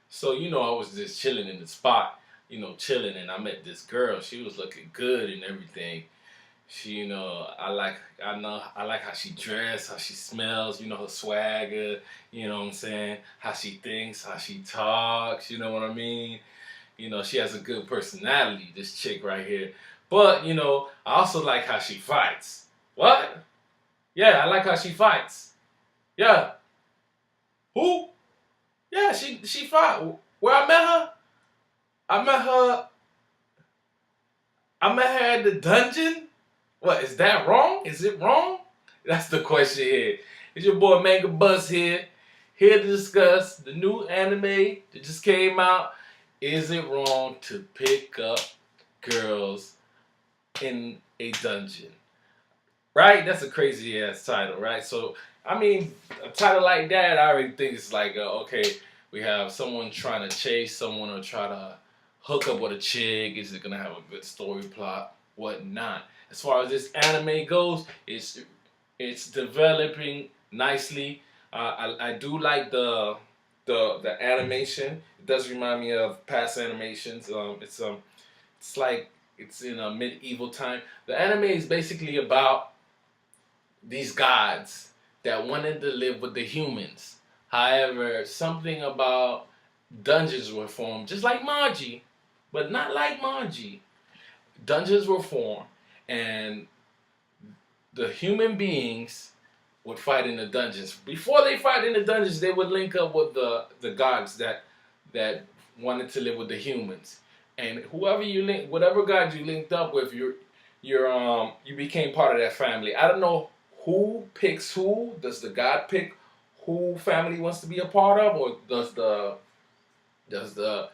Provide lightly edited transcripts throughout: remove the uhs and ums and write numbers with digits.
So, I was just chilling in the spot, chilling, and I met this girl. She was looking good and everything. She, I like how she dressed, how she smells, her swagger, what I'm saying? How she thinks, how she talks, you know what I mean? She has a good personality, this chick right here. But, I also like how she fights. What? Yeah, I like how she fights. Yeah. Who? Yeah, she fought. Where I met her? I met her. I met her at the dungeon. What is that wrong? Is it wrong? That's the question here. It's your boy Manga Buzz here to discuss the new anime that just came out. Is it wrong to pick up girls in a dungeon? Right? That's a crazy ass title, right? So, I mean, a title like that, I already think it's like, okay, we have someone trying to chase someone or try to hook up with a chick. Is it gonna have a good story plot? Whatnot. As far as this anime goes, it's developing nicely. I do like the animation. It does remind me of past animations. It's like it's in a medieval time. The anime is basically about these gods that wanted to live with the humans. However, something about dungeons were formed, just like Manji, but not like Manji. Dungeons were formed, and the human beings would fight in the dungeons. Before they fight in the dungeons, they would link up with the gods that wanted to live with the humans. And whoever you link, whatever god you linked up with, you became part of that family. I don't know who picks who. Does the god pick who family wants to be a part of, or does the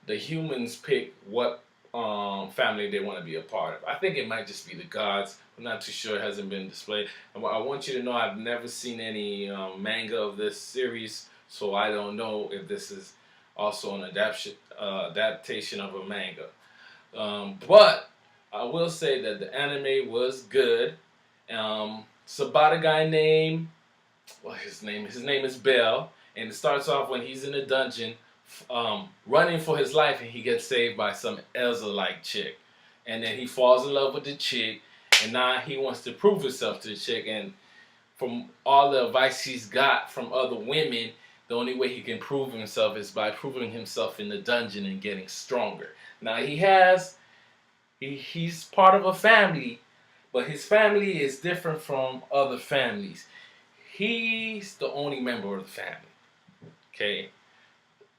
humans pick what family they want to be a part of? I think it might just be the gods. I'm not too sure. It hasn't been displayed. I want you to know I've never seen any manga of this series, so I don't know if this is also an adaptation of a manga. But I will say that the anime was good. It's about a guy named, his name is Bell, and it starts off when he's in a dungeon, running for his life, and he gets saved by some Elsa-like chick, and then he falls in love with the chick, and now he wants to prove himself to the chick, and from all the advice he's got from other women, the only way he can prove himself is by proving himself in the dungeon and getting stronger. Now he's part of a family, but his family is different from other families. He's the only member of the family. Okay,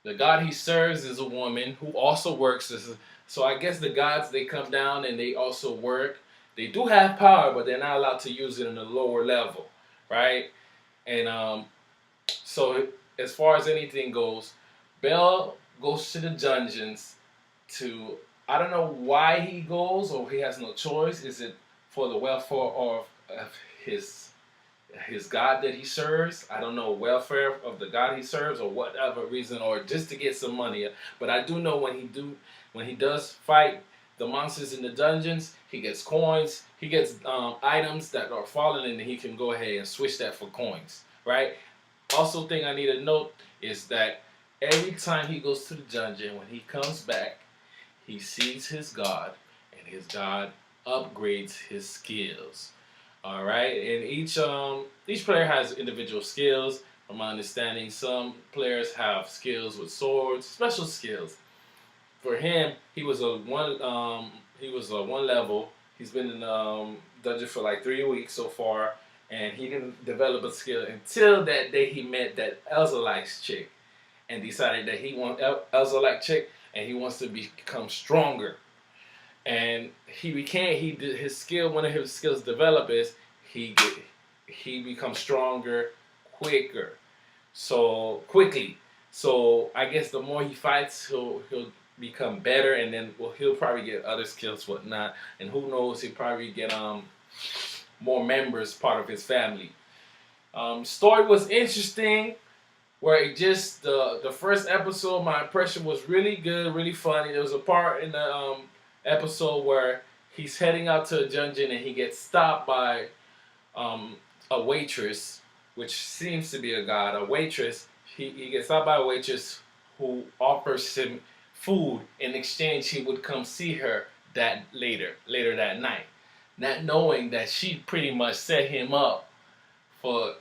the god he serves is a woman who also works as so I guess the gods, they come down and they also work. They do have power, but they're not allowed to use it in a lower level, right? And so as far as anything goes, Bell goes to the dungeons to, I don't know why he goes or he has no choice. Is it for the welfare of his his God that he serves? I don't know, welfare of the God he serves or whatever reason, or just to get some money. But I do know when he does fight the monsters in the dungeons, he gets coins, he gets items that are falling, and he can go ahead and switch that for coins, right? Also, thing I need to note is that every time he goes to the dungeon, when he comes back, he sees his god, and his god upgrades his skills. All right, and each player has individual skills. From my understanding, some players have skills with swords, special skills. For him, he was a one level. He's been in dungeon for like 3 weeks so far, and he didn't develop a skill until that day he met that Elsa-like chick, and decided that he wants Elsa-like chick, and he wants to become stronger. And he did his skill. One of his skills develop is he becomes stronger quicker, so quickly. So I guess the more he fights, he'll become better, and then he'll probably get other skills, whatnot, and who knows, he'll probably get more members part of his family. Story was interesting. Where it just the first episode, my impression was really good, really funny. There was a part in the episode where he's heading out to a dungeon and he gets stopped by a waitress, which seems to be a god. A waitress. He gets stopped by a waitress who offers him food in exchange he would come see her that later that night, not knowing that she pretty much set him up for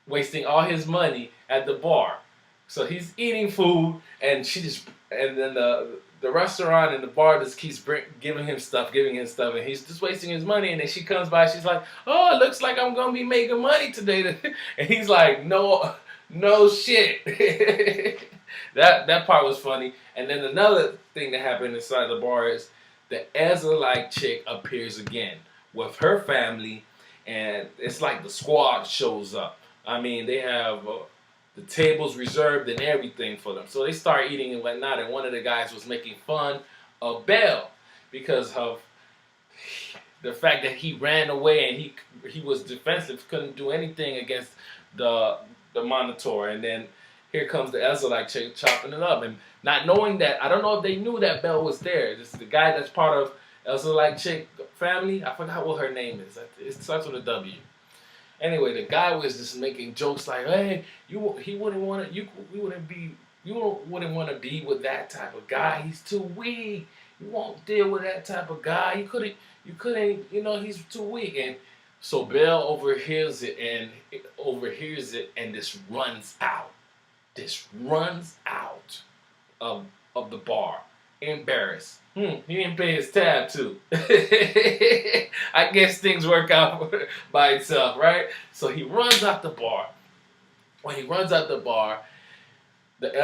wasting all his money at the bar. So he's eating food, and then the restaurant and the bar just keeps giving him stuff, and he's just wasting his money. And then she comes by, she's like, "Oh, it looks like I'm gonna be making money today," and he's like, "No, no shit." That part was funny. And then another thing that happened inside the bar is the Ezra-like chick appears again with her family, and it's like the squad shows up. I mean, they have the tables reserved and everything for them. So they start eating and whatnot, and one of the guys was making fun of Bell because of the fact that he ran away and he was defensive, couldn't do anything against the Monitor. And then here comes the Ezra-like chick chopping it up, and not knowing that, I don't know if they knew that Bell was there. This is the guy that's part of Ezra-like chick family. I forgot what her name is. It starts with a W. Anyway, the guy was just making jokes like, "Hey, you wouldn't want to be with that type of guy. He's too weak. You won't deal with that type of guy. You couldn't, he's too weak." And so Bell overhears it and this runs out. Of the bar, embarrassed. He didn't pay his tab too. I guess things work out by itself, right? So he runs out the bar. When he runs out the bar, the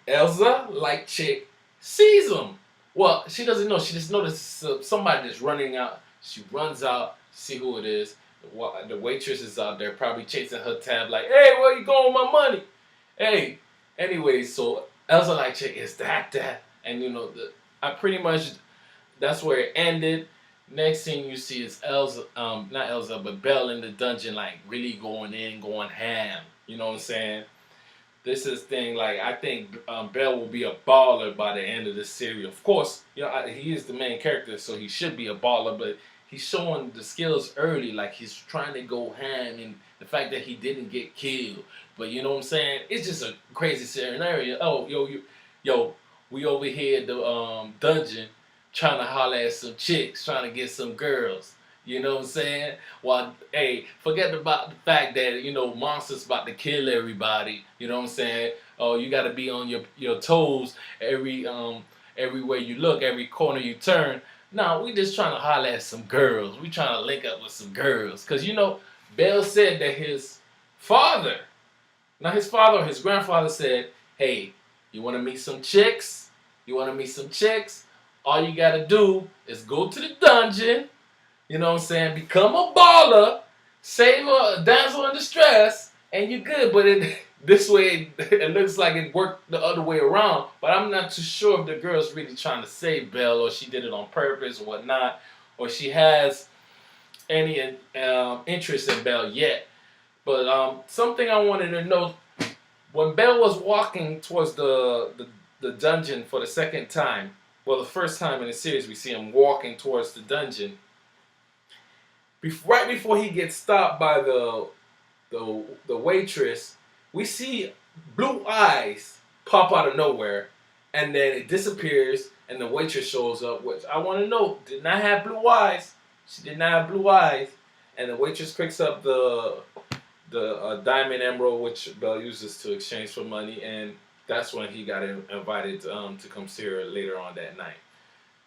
Elsa-like chick sees him. Well, she doesn't know. She just notices somebody that's running out. She runs out, see who it is. The waitress is out there, probably chasing her tab, like, "Hey, where you going with my money? Hey." Anyway, so Elsa-like chick is that, and I pretty much, that's where it ended. Next thing you see is not Elsa, but Belle in the dungeon, like really going ham. You know what I'm saying? This is thing, like, I think Belle will be a baller by the end of the series. Of course, he is the main character, so he should be a baller, but he's showing the skills early, like he's trying to go ham, and the fact that he didn't get killed. But you know what I'm saying? It's just a crazy scenario. Oh, we over here at the dungeon trying to holler at some chicks, trying to get some girls. You know what I'm saying? Well, hey, forget about the fact that, monsters about to kill everybody. You know what I'm saying? Oh, you got to be on your toes everywhere you look, every corner you turn. No, we just trying to holler at some girls. We trying to link up with some girls. Because, Bell said that his father or his grandfather said, "Hey, you want to meet some chicks? All you got to do is go to the dungeon, you know what I'm saying, become a baller, save a damsel in distress, and you're good." But this way, it looks like it worked the other way around. But I'm not too sure if the girl's really trying to save Belle, or she did it on purpose or whatnot, or she has any interest in Belle yet. But something I wanted to know, when Belle was walking towards the dungeon for the second time, well, the first time in the series we see him walking towards the dungeon, right before he gets stopped by the waitress, we see blue eyes pop out of nowhere, and then it disappears, and the waitress shows up, which I want to know, did not have blue eyes. She did not have blue eyes. And the waitress picks up the diamond emerald, which Belle uses to exchange for money, and that's when he got invited to come see her later on that night.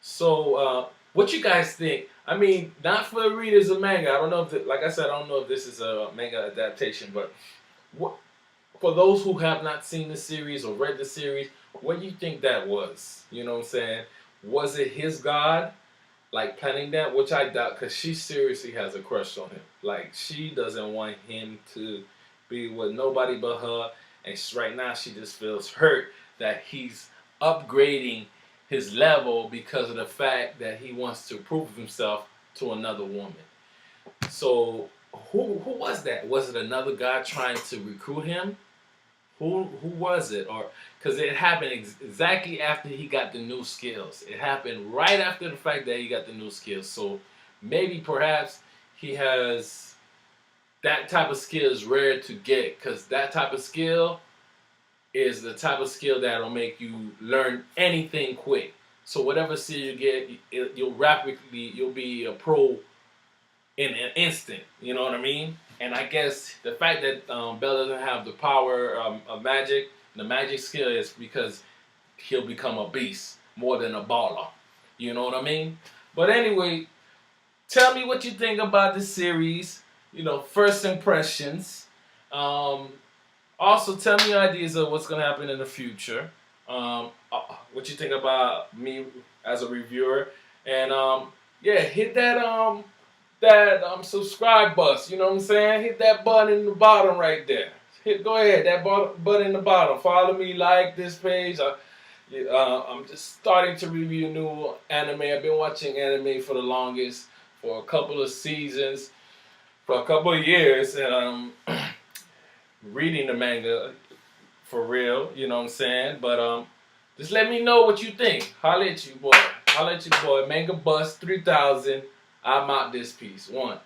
So, what you guys think? I mean, not for the readers of manga. I don't know if, like I said, I don't know if this is a manga adaptation, but for those who have not seen the series or read the series, what do you think that was? You know what I'm saying? Was it his god, like, planning that? Which I doubt, because she seriously has a crush on him. Like, she doesn't want him to be with nobody but her, and right now she just feels hurt that he's upgrading his level because of the fact that he wants to prove himself to another woman. So, who was that? Was it another guy trying to recruit him? Who was it? Or because it happened exactly after he got the new skills. It happened right after the fact that he got the new skills. So maybe perhaps he has that type of skill is rare to get, because that type of skill is the type of skill that'll make you learn anything quick. So whatever skill you get, you'll be a pro in an instant. You know what I mean? And I guess the fact that Bell doesn't have the power of magic, the magic skill, is because he'll become a beast more than a baller. You know what I mean? But anyway, tell me what you think about this series. You know, first impressions. Also, tell me your ideas of what's gonna happen in the future. What you think about me as a reviewer, and yeah, hit that subscribe button. You know what I'm saying? Hit that button in the bottom right there. Go ahead, that button in the bottom. Follow me, like this page. I'm just starting to review new anime. I've been watching anime for the longest, for a couple of seasons, for a couple of years, and reading the manga for real. You know what I'm saying? But just let me know what you think. Holla at you, boy. Holla at you, boy. Manga Bus 3000. I'm out this piece. One.